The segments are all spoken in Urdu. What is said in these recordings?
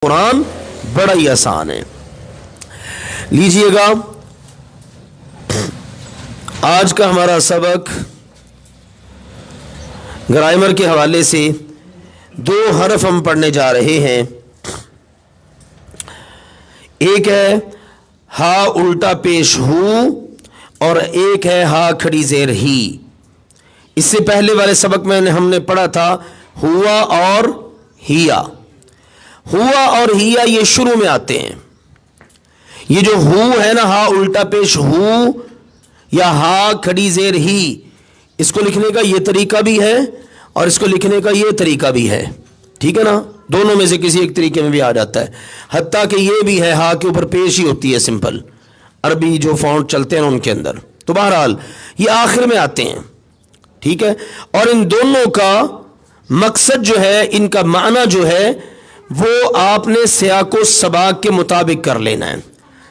قرآن بڑا ہی آسان ہے. لیجئے گا آج کا ہمارا سبق گرامر کے حوالے سے دو حرف ہم پڑھنے جا رہے ہیں. ایک ہے ہا الٹا پیش ہو اور ایک ہے ہا کھڑی زیر ہی. اس سے پہلے والے سبق میں ہم نے پڑھا تھا ہوا اور ہیا. ہوا اور ہیا یہ شروع میں آتے ہیں. یہ جو ہو ہے نا، ہا الٹا پیش ہو یا ہا کھڑی زیر ہی، اس کو لکھنے کا یہ طریقہ بھی ہے اور اس کو لکھنے کا یہ طریقہ بھی ہے. ٹھیک ہے نا، دونوں میں سے کسی ایک طریقے میں بھی آ جاتا ہے. حتیٰ کہ یہ بھی ہے ہا کے اوپر پیش ہی ہوتی ہے سمپل عربی جو فونٹ چلتے ہیں ان کے اندر. تو بہرحال یہ آخر میں آتے ہیں. ٹھیک ہے، اور ان دونوں کا مقصد جو ہے، ان کا معنی جو ہے، وہ آپ نے سیاق و سباق کے مطابق کر لینا ہے.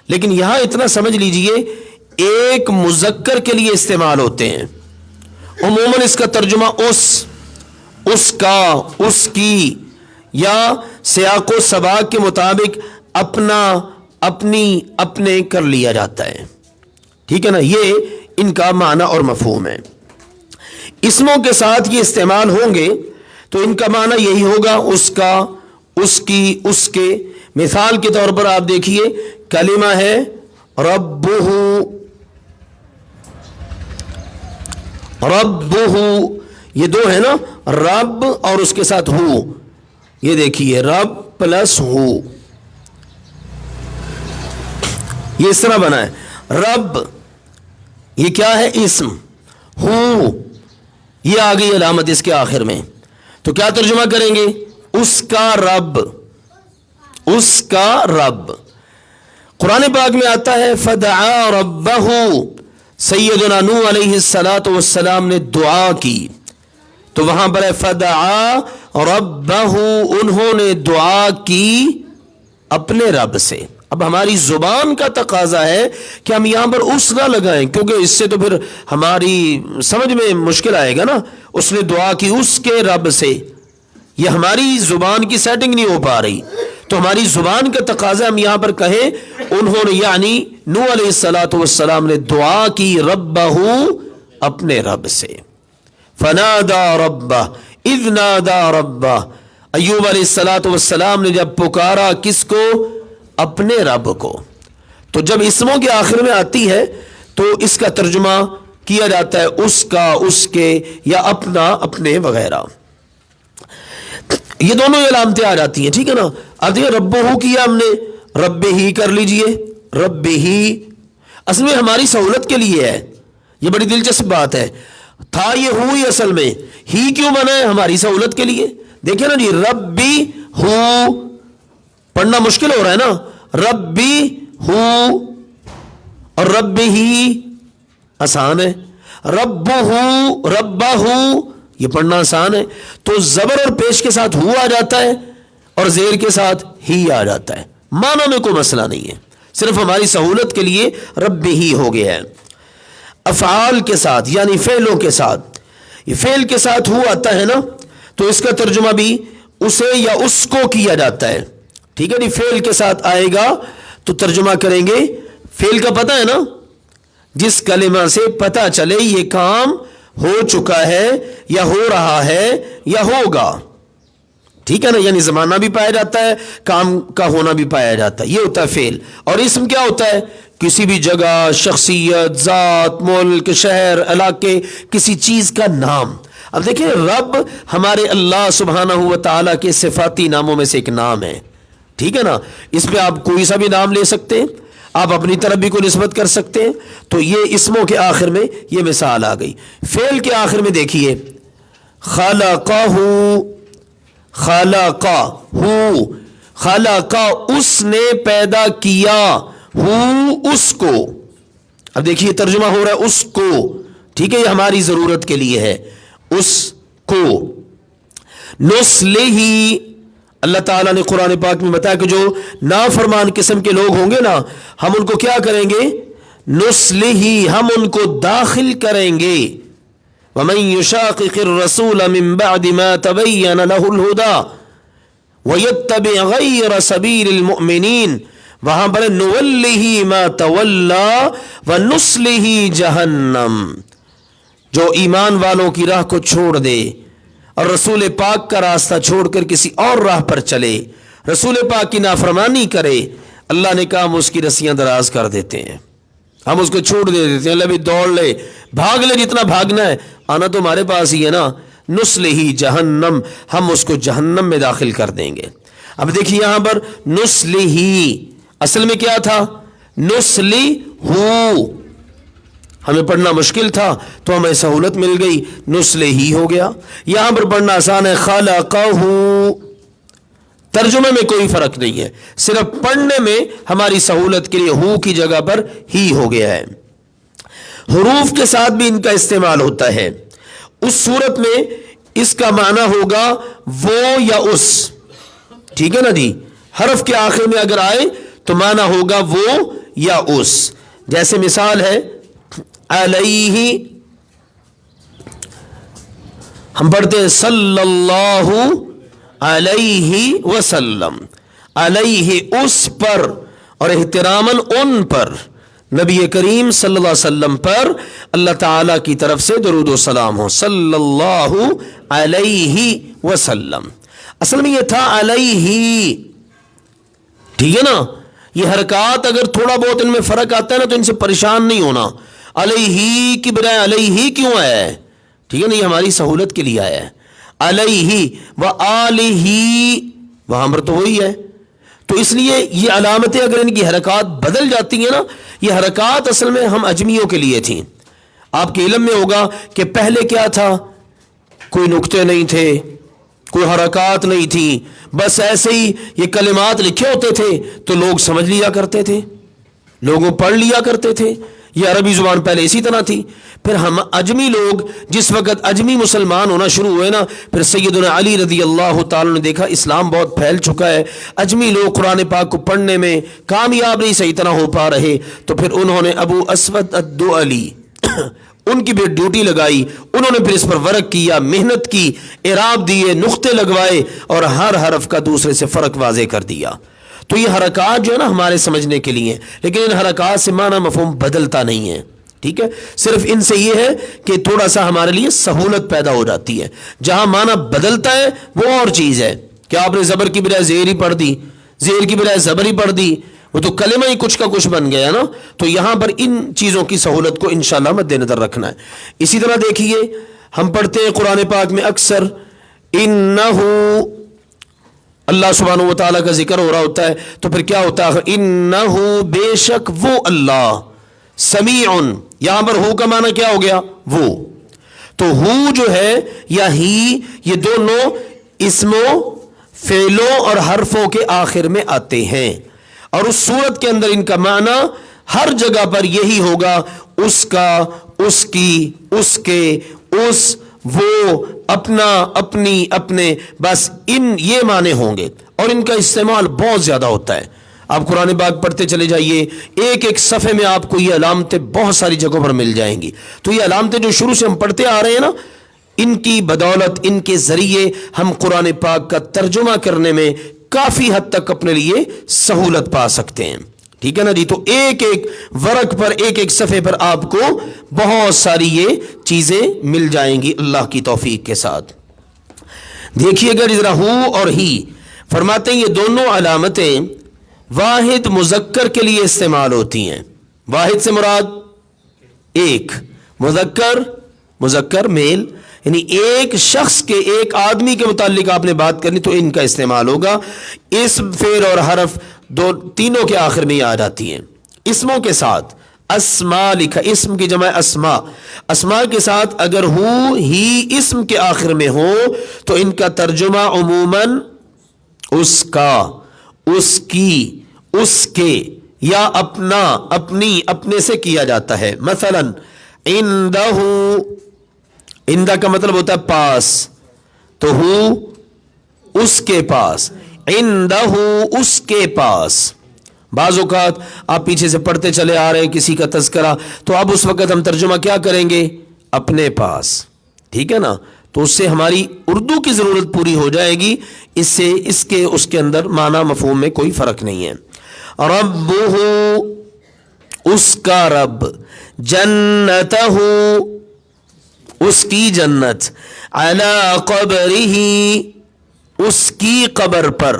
لیکن یہاں اتنا سمجھ لیجئے ایک مذکر کے لیے استعمال ہوتے ہیں. عموماً اس کا ترجمہ اس کا، اس کی، یا سیاق و سباق کے مطابق اپنا، اپنی، اپنے کر لیا جاتا ہے. ٹھیک ہے نا، یہ ان کا معنی اور مفہوم ہے. اسموں کے ساتھ یہ استعمال ہوں گے تو ان کا معنی یہی ہوگا، اس کا، اس کی، اس کے. مثال کے طور پر آپ دیکھیے کلمہ ہے ربہ، ربہ، یہ دو ہے نا، رب اور اس کے ساتھ ہو. یہ دیکھیے رب پلس ہو، یہ اس طرح بنا ہے. رب یہ کیا ہے؟ اسم. ہو یہ آ گئی علامت اس کے آخر میں. تو کیا ترجمہ کریں گے؟ اس کا رب، اس کا رب. قرآن پاک میں آتا ہے فدعا ربہ، سیدنا نوح علیہ السلام نے دعا کی. تو وہاں پر ہے فدعا ربہ، انہوں نے دعا کی اپنے رب سے. اب ہماری زبان کا تقاضا ہے کہ ہم یہاں پر اس نہ لگائیں، کیونکہ اس سے تو پھر ہماری سمجھ میں مشکل آئے گا نا. اس نے دعا کی اس کے رب سے، یہ ہماری زبان کی سیٹنگ نہیں ہو پا رہی. تو ہماری زبان کا تقاضا ہم یہاں پر کہیں انہوں نے، یعنی نوح علیہ السلام نے دعا کی ربہ، اپنے رب سے. فنادا ربہ اذ نادا ربہ، ایوب علیہ السلام نے جب پکارا کس کو؟ اپنے رب کو. تو جب اسموں کے آخر میں آتی ہے تو اس کا ترجمہ کیا جاتا ہے اس کا، اس کے، یا اپنا، اپنے وغیرہ. یہ دونوں علامتیں آ جاتی ہیں. ٹھیک ہے نا. اب دیکھیں ربہ کیا ہم نے، رب ہی کر لیجئے. رب ہی اصل میں ہماری سہولت کے لیے ہے. یہ بڑی دلچسپ بات ہے. تھا یہ ہوئی اصل میں، ہی کیوں بنا ہے؟ ہماری سہولت کے لیے. دیکھیں نا جی، ربی ہو پڑھنا مشکل ہو رہا ہے نا، ربی ہو اور رب ہی آسان ہے. رب ہو، ربہ ہو یہ پڑھنا آسان ہے. تو زبر اور پیش کے ساتھ ہو آ جاتا ہے اور زیر کے ساتھ ہی آ جاتا ہے. معنی میں کوئی مسئلہ نہیں ہے، صرف ہماری سہولت کے لیے رب ہی ہو گیا ہے. افعال کے ساتھ یعنی فعلوں کے ساتھ، یہ فعل کے ساتھ ہو آتا ہے نا، تو اس کا ترجمہ بھی اسے یا اس کو کیا جاتا ہے. ٹھیک ہے جی، فعل کے ساتھ آئے گا تو ترجمہ کریں گے. فعل کا پتہ ہے نا، جس کلمہ سے پتہ چلے یہ کام ہو چکا ہے یا ہو رہا ہے یا ہوگا. ٹھیک ہے نا، یعنی زمانہ بھی پایا جاتا ہے، کام کا ہونا بھی پایا جاتا ہے. یہ ہوتا ہے فعل. اور اسم کیا ہوتا ہے؟ کسی بھی جگہ، شخصیت، ذات، ملک، شہر، علاقے، کسی چیز کا نام. اب دیکھیں رب ہمارے اللہ سبحانہ و تعالیٰ کے صفاتی ناموں میں سے ایک نام ہے. ٹھیک ہے نا، اس پہ آپ کوئی سا بھی نام لے سکتے ہیں، آپ اپنی طرف بھی کو نسبت کر سکتے ہیں. تو یہ اسموں کے آخر میں یہ مثال آ گئی. فعل کے آخر میں دیکھیے خلقہ، خلقہ، خلقہ اس نے پیدا کیا، اس کو. اب دیکھیے ترجمہ ہو رہا ہے اس کو. ٹھیک ہے، یہ ہماری ضرورت کے لیے ہے، اس کو. نسلہ، اللہ تعالیٰ نے قرآن پاک میں بتایا کہ جو نافرمان قسم کے لوگ ہوں گے نا، ہم ان کو کیا کریں گے؟ نسلہ، ہم ان کو داخل کریں گے. وَمَن يُشَاقِقِ الرَّسُولَ مِن بَعْدِ مَا تَبَيَّنَ لَهُ الْهُدَى، وَيَتَّبِعْ غَيْرَ سَبِيلِ الْمُؤْمِنِينَ وہاں پر نُوَلِّهِ مَا تَوَلَّى وَنُصْلِهِ جَهَنَّمَ، جو ایمان والوں کی راہ کو چھوڑ دے اور رسول پاک کا راستہ چھوڑ کر کسی اور راہ پر چلے، رسول پاک کی نافرمانی کرے، اللہ نے کہا ہم اس کی رسیاں دراز کر دیتے ہیں، ہم اس کو چھوڑ دے دیتے ہیں، اللہ بھی دوڑ لے، بھاگ لے جتنا بھاگنا ہے، آنا تو ہمارے پاس ہی ہے نا، نُصْلِهِ جہنم، ہم اس کو جہنم میں داخل کر دیں گے۔ اب دیکھیے یہاں پر نُصْلِهِ اصل میں کیا تھا؟ نُصْلِهُ، ہمیں پڑھنا مشکل تھا تو ہمیں سہولت مل گئی، نُصْلِهِ ہو گیا۔ یہاں پر پڑھنا آسان ہے، خَلَقَهُ، ترجمے میں کوئی فرق نہیں ہے، صرف پڑھنے میں ہماری سہولت کے لیے ہو کی جگہ پر ہی ہو گیا ہے۔ حروف کے ساتھ بھی ان کا استعمال ہوتا ہے، اس صورت میں اس کا معنی ہوگا وہ یا اس، ٹھیک ہے نا جی، حرف کے آخر میں اگر آئے تو معنی ہوگا وہ یا اس، جیسے مثال ہے علیہ، ہم پڑھتے ہیں صلی اللہ علیہ وسلم، علیہ اس پر، اور احتراماً ان پر، نبی کریم صلی اللہ علیہ وسلم پر اللہ تعالیٰ کی طرف سے درود و سلام ہو، صلی اللہ علیہ وسلم۔ اصل میں یہ تھا علیہ، ٹھیک ہے نا، یہ حرکات اگر تھوڑا بہت ان میں فرق آتا ہے نا تو ان سے پریشان نہیں ہونا، علیہ کی بجائے علیہ کیوں آیا ہے، ٹھیک ہے نا، یہ ہماری سہولت کے لیے آیا ہے، علیہ وآلہ، وہاں پر تو وہی ہے، تو اس لیے یہ علامتیں اگر ان کی حرکات بدل جاتی ہیں نا، یہ حرکات اصل میں ہم اجمیوں کے لیے تھیں۔ آپ کے علم میں ہوگا کہ پہلے کیا تھا، کوئی نقطے نہیں تھے، کوئی حرکات نہیں تھی، بس ایسے ہی یہ کلمات لکھے ہوتے تھے تو لوگ سمجھ لیا کرتے تھے، لوگوں پڑھ لیا کرتے تھے، یہ عربی زبان پہلے اسی طرح تھی۔ پھر ہم اجمی لوگ جس وقت اجمی مسلمان ہونا شروع ہوئے نا، پھر سیدنا علی رضی اللہ تعالیٰ نے دیکھا اسلام بہت پھیل چکا ہے، اجمی لوگ قرآن پاک کو پڑھنے میں کامیاب نہیں صحیح طرح ہو پا رہے، تو پھر انہوں نے ابو اسود الدؤلی ان کی بھی ڈیوٹی لگائی، انہوں نے پھر اس پر ورک کیا، محنت کی، اعراب دیے، نقطے لگوائے اور ہر حرف کا دوسرے سے فرق واضح کر دیا۔ تو یہ حرکات جو ہے نا ہمارے سمجھنے کے لیے، لیکن ان حرکات سے معنی مفہوم بدلتا نہیں ہے، ٹھیک ہے، صرف ان سے یہ ہے کہ تھوڑا سا ہمارے لیے سہولت پیدا ہو جاتی ہے، جہاں معنی بدلتا ہے وہ اور چیز ہے، کہ آپ نے زبر کی بجائے زیر ہی پڑھ دی، زیر کی بجائے زبر ہی پڑھ دی، وہ تو کلمہ ہی کچھ کا کچھ بن گیا نا، تو یہاں پر ان چیزوں کی سہولت کو انشاءاللہ مد نظر رکھنا ہے۔ اسی طرح دیکھیے ہم پڑھتے ہیں قرآن پاک میں اکثر انہو، اللہ سبحانہ و تعالیٰ کا ذکر ہو رہا ہوتا ہے تو پھر کیا ہوتا ہے، انہو بے شک وہ اللہ، سمیع، یہاں پر ہو کا معنی کیا ہو گیا، وہ، تو ہو جو ہے یا ہی، یہ دونوں اسموں، فعلوں اور حرفوں کے آخر میں آتے ہیں، اور اس صورت کے اندر ان کا معنی ہر جگہ پر یہی ہوگا، اس کا، اس کی، اس کے، اس، وہ، اپنا، اپنی، اپنے، بس ان یہ معنی ہوں گے، اور ان کا استعمال بہت زیادہ ہوتا ہے۔ آپ قرآن پاک پڑھتے چلے جائیے، ایک ایک صفحے میں آپ کو یہ علامتیں بہت ساری جگہوں پر مل جائیں گی، تو یہ علامتیں جو شروع سے ہم پڑھتے آ رہے ہیں نا، ان کی بدولت، ان کے ذریعے ہم قرآن پاک کا ترجمہ کرنے میں کافی حد تک اپنے لیے سہولت پا سکتے ہیں، ٹھیک ہے نا جی۔ تو ایک ایک ورق پر، ایک ایک صفحے پر آپ کو بہت ساری یہ چیزیں مل جائیں گی اللہ کی توفیق کے ساتھ۔ دیکھیے گا ذرا، ہو اور ہی، فرماتے ہیں یہ دونوں علامتیں واحد مذکر کے لیے استعمال ہوتی ہیں۔ واحد سے مراد ایک، مذکر، مذکر میل، یعنی ایک شخص کے، ایک آدمی کے متعلق آپ نے بات کرنی تو ان کا استعمال ہوگا۔ اسم، فعل اور حرف تینوں کے آخر میں آ جاتی ہیں۔ اسموں کے ساتھ اسماء لکھا، اسم کی جمع اسماء، اسماء کے ساتھ اگر ہو ہی اسم کے آخر میں ہو تو ان کا ترجمہ عموماً اس کا، اس کی، اس کے، یا اپنا، اپنی، اپنے سے کیا جاتا ہے۔ مثلا عندہ، عندہ کا مطلب ہوتا ہے پاس، تو ہو اس کے پاس، عندہ اس کے پاس۔ بعض اوقات آپ پیچھے سے پڑھتے چلے آ رہے ہیں کسی کا تذکرہ، تو اب اس وقت ہم ترجمہ کیا کریں گے، اپنے پاس، ٹھیک ہے نا، تو اس سے ہماری اردو کی ضرورت پوری ہو جائے گی، اس سے اس کے اندر معنی مفہوم میں کوئی فرق نہیں ہے. ربہ اس کا رب، جنتہ اس کی جنت، علی قبرہ اس کی قبر پر.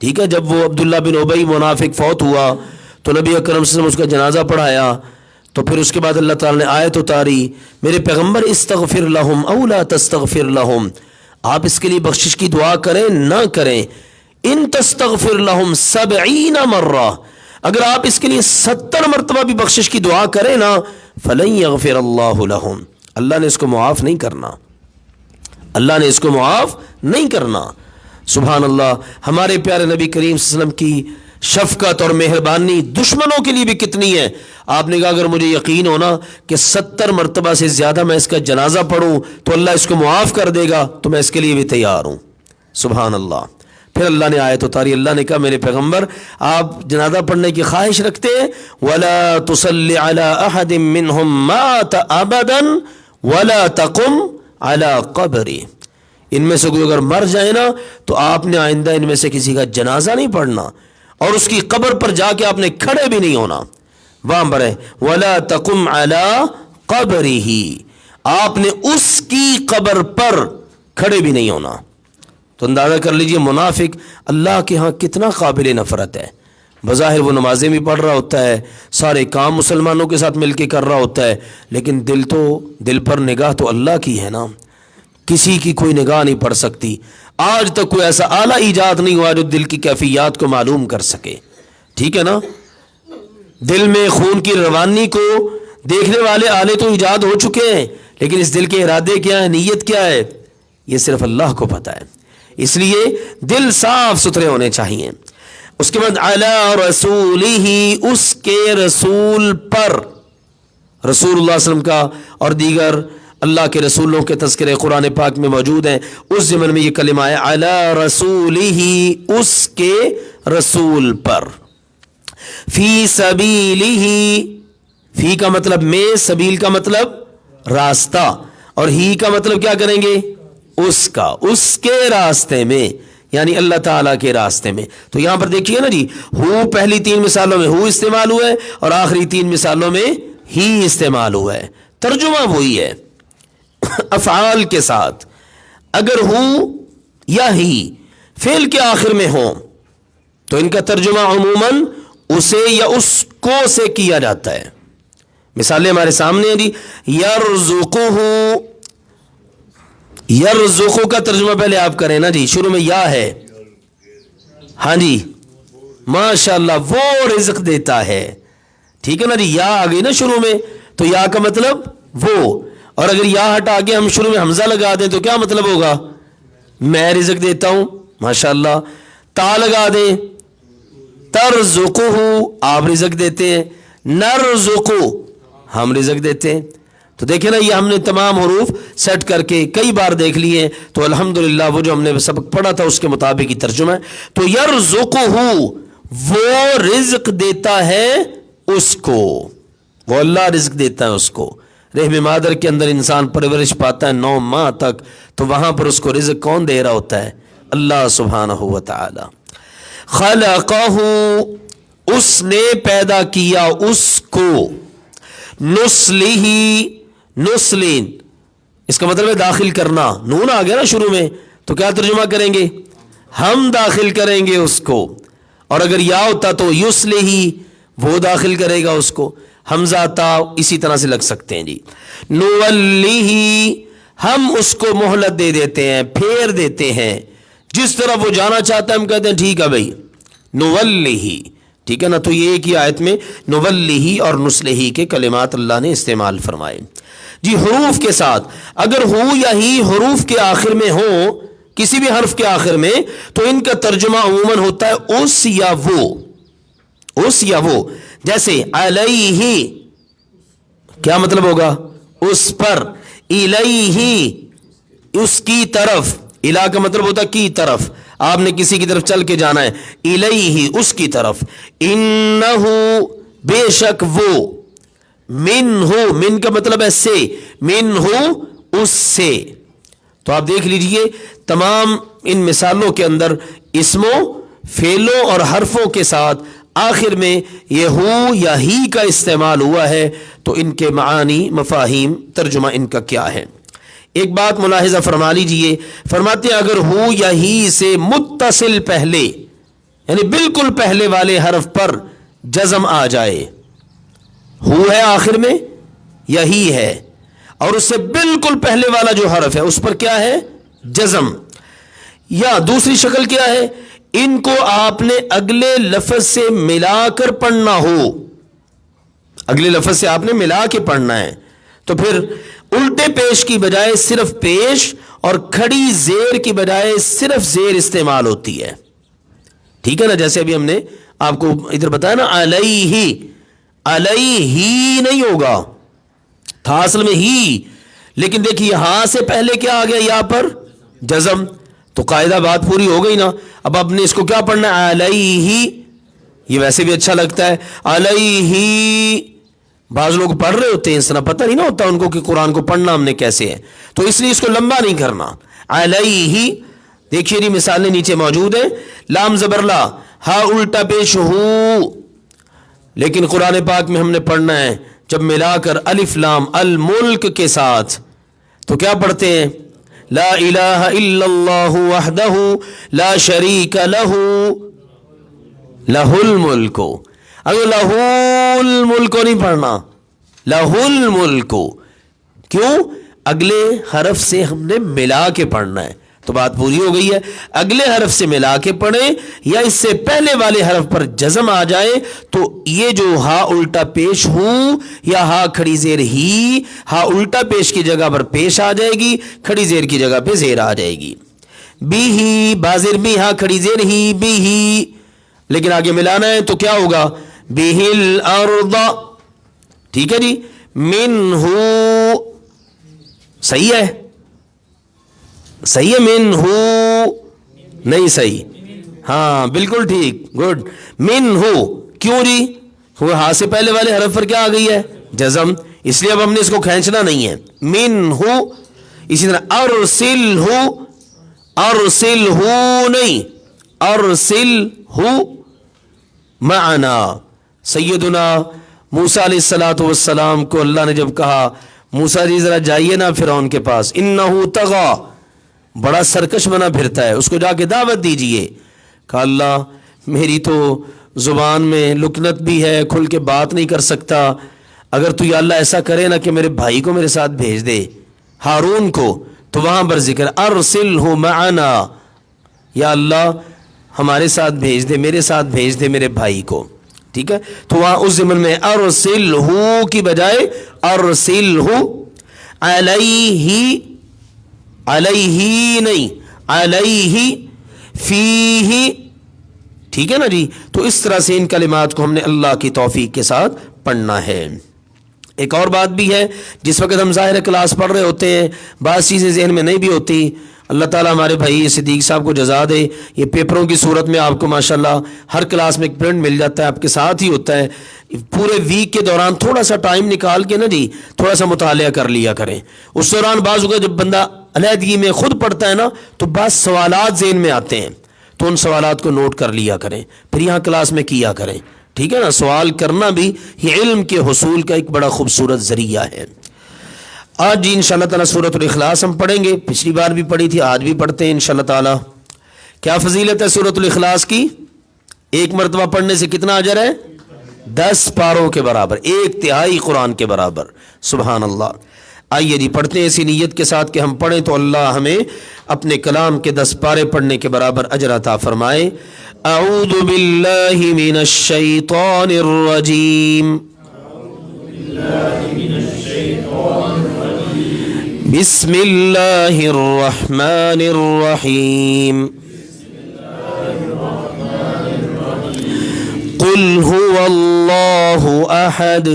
ٹھیک ہے، جب وہ عبداللہ بن ابی منافق فوت ہوا تو نبی اکرم صلی اللہ علیہ وسلم اس کا جنازہ پڑھایا، تو پھر اس کے بعد اللہ تعالیٰ نے آیت اتاری، میرے پیغمبر استغفر لہم او لا تستغفر لہم، آپ اس کے لیے بخشش کی دعا کریں نہ کریں، ان تستغفر لہم 70 مرہ، اگر آپ اس کے لیے 70 مرتبہ بھی بخشش کی دعا کریں نا، فلن یغفر اللہ لہم، اللہ نے اس کو معاف نہیں کرنا، اللہ نے اس کو معاف نہیں کرنا. سبحان اللہ. ہمارے پیارے نبی کریم صلی اللہ علیہ وسلم کی شفقت اور مہربانی دشمنوں کے لیے بھی کتنی ہے. آپ نے کہا اگر مجھے یقین ہونا کہ 70 مرتبہ سے زیادہ میں اس کا جنازہ پڑھوں تو اللہ اس کو معاف کر دے گا تو میں اس کے لیے بھی تیار ہوں. سبحان اللہ. پھر اللہ نے آیت اتاری، اللہ نے کہا میرے پیغمبر آپ جنازہ پڑھنے کی خواہش رکھتے ہیں، وَلَا تُصَلِّ عَلَىٰ أَحَدٍ مِّنْهُمْ مَاتَ أَبَدًا وَلَا تَقُمْ عَلَىٰ قَبْرِهِ، ان میں سے کوئی اگر مر جائے نا تو آپ نے آئندہ ان میں سے کسی کا جنازہ نہیں پڑھنا اور اس کی قبر پر جا کے آپ نے کھڑے بھی نہیں ہونا. وہاں پر ہے وَلَا تَقُمْ عَلَىٰ قَبْرِهِ، آپ نے اس کی قبر پر کھڑے بھی نہیں ہونا. تو اندازہ کر لیجئے منافق اللہ کے ہاں کتنا قابل نفرت ہے. بظاہر وہ نمازیں بھی پڑھ رہا ہوتا ہے، سارے کام مسلمانوں کے ساتھ مل کے کر رہا ہوتا ہے، لیکن دل پر نگاہ تو اللہ کی ہے نا، کسی کی کوئی نگاہ نہیں پڑ سکتی. آج تک کوئی ایسا آلہ ایجاد نہیں ہوا جو دل کی کیفیات کو معلوم کر سکے. ٹھیک ہے نا، دل میں خون کی روانی کو دیکھنے والے آلے تو ایجاد ہو چکے ہیں، لیکن اس دل کے ارادے کیا ہے، نیت کیا ہے، یہ صرف اللہ کو پتہ ہے. اس لیے دل صاف ستھرے ہونے چاہیے. اس کے بعد علی رسولہ اس کے رسول پر، رسول اللہ صلی اللہ علیہ وسلم کا اور دیگر اللہ کے رسولوں کے تذکرے قرآن پاک میں موجود ہیں. اس ضمن میں یہ کلمہ ہے علی رسولہ اس کے رسول پر. فی سبیلہ، فی کا مطلب میں، سبیل کا مطلب راستہ، اور ہی کا مطلب کیا کریں گے، اس کا، اس کے راستے میں، یعنی اللہ تعالیٰ کے راستے میں. تو یہاں پر دیکھیے نا جی، ہو پہلی 3 مثالوں میں ہو استعمال ہوا ہے اور آخری 3 مثالوں میں ہی استعمال ہوا ہے. ترجمہ وہی ہے افعال کے ساتھ. اگر ہو یا ہی فعل کے آخر میں ہو تو ان کا ترجمہ عموماً اسے یا اس کو سے کیا جاتا ہے. مثالیں ہمارے سامنے ہیں جی. یرزقہ، یرزقہ کا ترجمہ پہلے آپ کریں نا جی، شروع میں یا ہے. ہاں جی ماشاءاللہ، وہ رزق دیتا ہے. ٹھیک ہے نا جی، یا آ گئی نا شروع میں تو یا کا مطلب وہ، اور اگر یا ہٹا کے ہم شروع میں حمزہ لگا دیں تو کیا مطلب ہوگا، میں رزق دیتا ہوں. ماشاءاللہ. تا لگا دیں ترزقہ، آپ رزق دیتے ہیں. نرزقہ، ہم رزق دیتے ہیں. تو دیکھیں نا، یہ ہم نے تمام حروف سیٹ کر کے کئی بار دیکھ لیے، تو الحمدللہ وہ جو ہم نے سبق پڑھا تھا اس کے مطابق ہی ترجمہ ہے. تو یرزقہ، وہ رزق دیتا ہے اس کو، وہ اللہ رزق دیتا ہے اس کو. رحم مادر کے اندر انسان پرورش پاتا ہے 9 ماہ تک، تو وہاں پر اس کو رزق کون دے رہا ہوتا ہے، اللہ سبحانہ و تعالی. خلقہ، اس نے پیدا کیا اس کو. نسلہ، نسلین اس کا مطلب ہے داخل کرنا. نون آ گیا نا شروع میں تو کیا ترجمہ کریں گے، ہم داخل کریں گے اس کو. اور اگر یا ہوتا تو یسلہ، وہ داخل کرے گا اس کو. حمزہ تا اسی طرح سے لگ سکتے ہیں جی. نولہ، ہم اس کو مہلت دے دیتے ہیں، پھیر دیتے ہیں، جس طرح وہ جانا چاہتا ہے ہم کہتے ہیں ٹھیک ہے بھائی نولہ. ٹھیک ہے نا. تو یہ ایک ہی آیت میں نولہ اور نسلہ کے کلمات اللہ نے استعمال فرمائے جی. حروف کے ساتھ اگر ہو یا ہی حروف کے آخر میں ہو، کسی بھی حرف کے آخر میں، تو ان کا ترجمہ عموماً ہوتا ہے اس یا وہ، اس یا وہ. جیسے علیہ، کیا مطلب ہوگا، اس پر. الیہ، اس کی طرف. الہ کا مطلب ہوتا ہے کی طرف، آپ نے کسی کی طرف چل کے جانا ہے. الیہ، اس کی طرف. انہ، بے شک وہ. منہ، من کا مطلب ہے سے. منہ، اس سے. تو آپ دیکھ لیجئے تمام ان مثالوں کے اندر اسموں، فعلوں اور حرفوں کے ساتھ آخر میں یہ ہو یا ہی کا استعمال ہوا ہے، تو ان کے معانی، مفاہیم، ترجمہ ان کا کیا ہے؟ ایک بات ملاحظہ فرما لیجئے، فرماتے ہیں اگر ہو یا ہی سے متصل پہلے، یعنی بالکل پہلے والے حرف پر جزم آ جائے، ہو ہے آخر میں یا ہی ہے، اور اس سے بالکل پہلے والا جو حرف ہے اس پر کیا ہے؟ جزم. یا دوسری شکل کیا ہے؟ ان کو آپ نے اگلے لفظ سے ملا کر پڑھنا ہو، اگلے لفظ سے آپ نے ملا کے پڑھنا ہے، تو پھر الٹے پیش کی بجائے صرف پیش اور کھڑی زیر کی بجائے صرف زیر استعمال ہوتی ہے. ٹھیک ہے نا؟ جیسے ابھی ہم نے آپ کو ادھر بتایا نا، علیہ، علیہ نہیں ہوگا، تھا اصل میں ہی، لیکن دیکھیے ہاں سے پہلے کیا آ گیا یہاں پر؟ جزم. تو قاعدہ بات پوری ہو گئی نا. اب آپ نے اس کو کیا پڑھنا ہے؟ علیہ. یہ ویسے بھی اچھا لگتا ہے علیہ. بعض لوگ پڑھ رہے ہوتے ہیں، اس طرح پتہ نہیں نہ ہوتا ان کو کہ قرآن کو پڑھنا ہم نے کیسے ہے، تو اس لیے اس کو لمبا نہیں کرنا. علیہ. دیکھیے جی مثالیں نیچے موجود ہیں. لام زبر لا، ہا الٹا پیش ہو، لیکن قرآن پاک میں ہم نے پڑھنا ہے جب ملا کر الف لام الملک کے ساتھ، تو کیا پڑھتے ہیں؟ لا الہ الا اللہ وحدہ لا شریک لہ لہ الملک. اگر لہ الملک نہیں پڑھنا، لہ الملک. کیوں؟ اگلے حرف سے ہم نے ملا کے پڑھنا ہے. تو بات پوری ہو گئی ہے. اگلے حرف سے ملا کے پڑھیں یا اس سے پہلے والے حرف پر جزم آ جائے تو یہ جو ہا الٹا پیش ہوں یا ہا کھڑی زیر ہی، ہا الٹا پیش کی جگہ پر پیش آ جائے گی، کھڑی زیر کی جگہ پہ زیر آ جائے گی. بی ہی، بازر بھی، ہا کھڑی زیر ہی، بی ہی، لیکن آگے ملانا ہے تو کیا ہوگا؟ بِهِ الْأَرْضَ. ٹھیک ہے جی. مِنْهُ صحیح ہے؟ صحیح ہے؟ مِنْهُ نہیں صحیح. ہاں بالکل ٹھیک، گڈ. مِنْهُ. کیوں جی؟ وہ ہاں سے پہلے والے حرف پر کیا آ گئی ہے؟ جزم. اس لیے اب ہم نے اس کو کھینچنا نہیں ہے. مِنْهُ. اسی طرح أَرْسِلْهُ، أَرْسِلْهُ نہیں، أَرْسِلْهُ معنا. سیدنا موسیٰ علیہ الصلوۃ والسلام کو اللہ نے جب کہا موسیٰ جی ذرا جائیے نا فرعون کے پاس، انہ طغی، بڑا سرکش بنا پھرتا ہے، اس کو جا کے دعوت دیجئے. کہا اللہ میری تو زبان میں لکنت بھی ہے، کھل کے بات نہیں کر سکتا، اگر تو یا اللہ ایسا کرے نا کہ میرے بھائی کو میرے ساتھ بھیج دے، ہارون کو. تو وہاں پر ذکر ارسلہ معنا، یا اللہ ہمارے ساتھ بھیج دے، میرے ساتھ بھیج دے میرے بھائی کو. ٹھیک ہے. تو وہاں اس ضمن میں ارسلہ کی بجائے ارسلہ. علیہ، علیہ نہیں، علیہ فیہ. ٹھیک ہے نا جی. تو اس طرح سے ان کلمات کو ہم نے اللہ کی توفیق کے ساتھ پڑھنا ہے. ایک اور بات بھی ہے، جس وقت ہم ظاہر کلاس پڑھ رہے ہوتے ہیں بعض چیزیں ذہن میں نہیں بھی ہوتی. اللہ تعالیٰ ہمارے بھائی صدیق صاحب کو جزا دے. یہ پیپروں کی صورت میں آپ کو ماشاءاللہ ہر کلاس میں ایک پرنٹ مل جاتا ہے، آپ کے ساتھ ہی ہوتا ہے. پورے ویک کے دوران تھوڑا سا ٹائم نکال کے نا جی تھوڑا سا مطالعہ کر لیا کریں. اس دوران بعض اوقات جب بندہ علیحدگی میں خود پڑھتا ہے نا تو بعض سوالات ذہن میں آتے ہیں، تو ان سوالات کو نوٹ کر لیا کریں، پھر یہاں کلاس میں کیا کریں. ٹھیک ہے نا. سوال کرنا بھی یہ علم کے حصول کا ایک بڑا خوبصورت ذریعہ ہے. آج جی انشاءاللہ تعالیٰ سورۃ الاخلاص ہم پڑھیں گے. پچھلی بار بھی پڑھی تھی، آج بھی پڑھتے ہیں انشاءاللہ تعالیٰ. کیا فضیلت ہے سورۃ الاخلاص کی؟ ایک مرتبہ پڑھنے سے کتنا اجر ہے؟ 10 پاروں کے برابر، 1/3 قرآن کے برابر. سبحان اللہ. آئیے جی پڑھتے ہیں اسی نیت کے ساتھ کہ ہم پڑھیں تو اللہ ہمیں اپنے کلام کے 10 پارے پڑھنے کے برابر اجر عطا فرمائے. اعوذ باللہ من الشیطان الرجیم. بسم اللہ الرحمن الرحیم. قل هو اللہ احد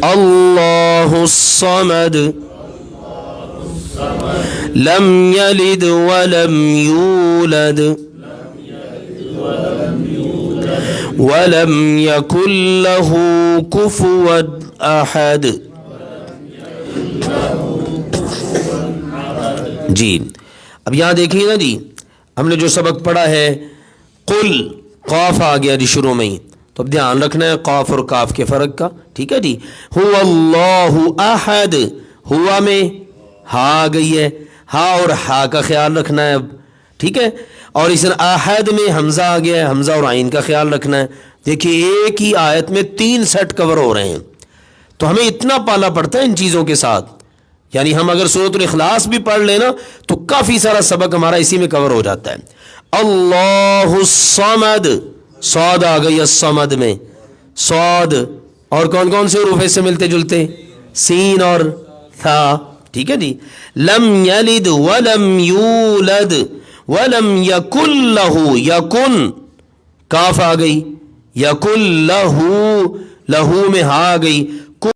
اللہ الصمد لم یلد ولم یولد ولم یکن له کفوا احد. جی اب یہاں دیکھیے نا جی، ہم نے جو سبق پڑھا ہے قل، قاف آ گیا جی شروع میں ہی، تو اب دھیان رکھنا ہے قاف اور کاف کے فرق کا، ٹھیک ہے جی. هو اللہ احد، ہوا میں ہا آ گئی ہے، ہا اور ہا کا خیال رکھنا ہے اب، ٹھیک ہے. اور اس احد میں حمزہ آ گیا ہے، حمزہ اور عین کا خیال رکھنا ہے. دیکھیے ایک ہی آیت میں 3 سیٹ کور ہو رہے ہیں، تو ہمیں اتنا پالا پڑتا ہے ان چیزوں کے ساتھ. یعنی ہم اگر سورۃ الاخلاص بھی پڑھ لینا تو کافی سارا سبق ہمارا اسی میں کور ہو جاتا ہے. اللہ الصمد، صاد آ گئی الصمد میں، صاد اور کون کون سے حروف سے ملتے جلتے؟ سین اور ثا، ٹھیک ہے جی. لم یلد ولم یولد ولم یکن لہ، یکن کاف آ گئی، یکن لہو، لہو میں ہا آ گئی،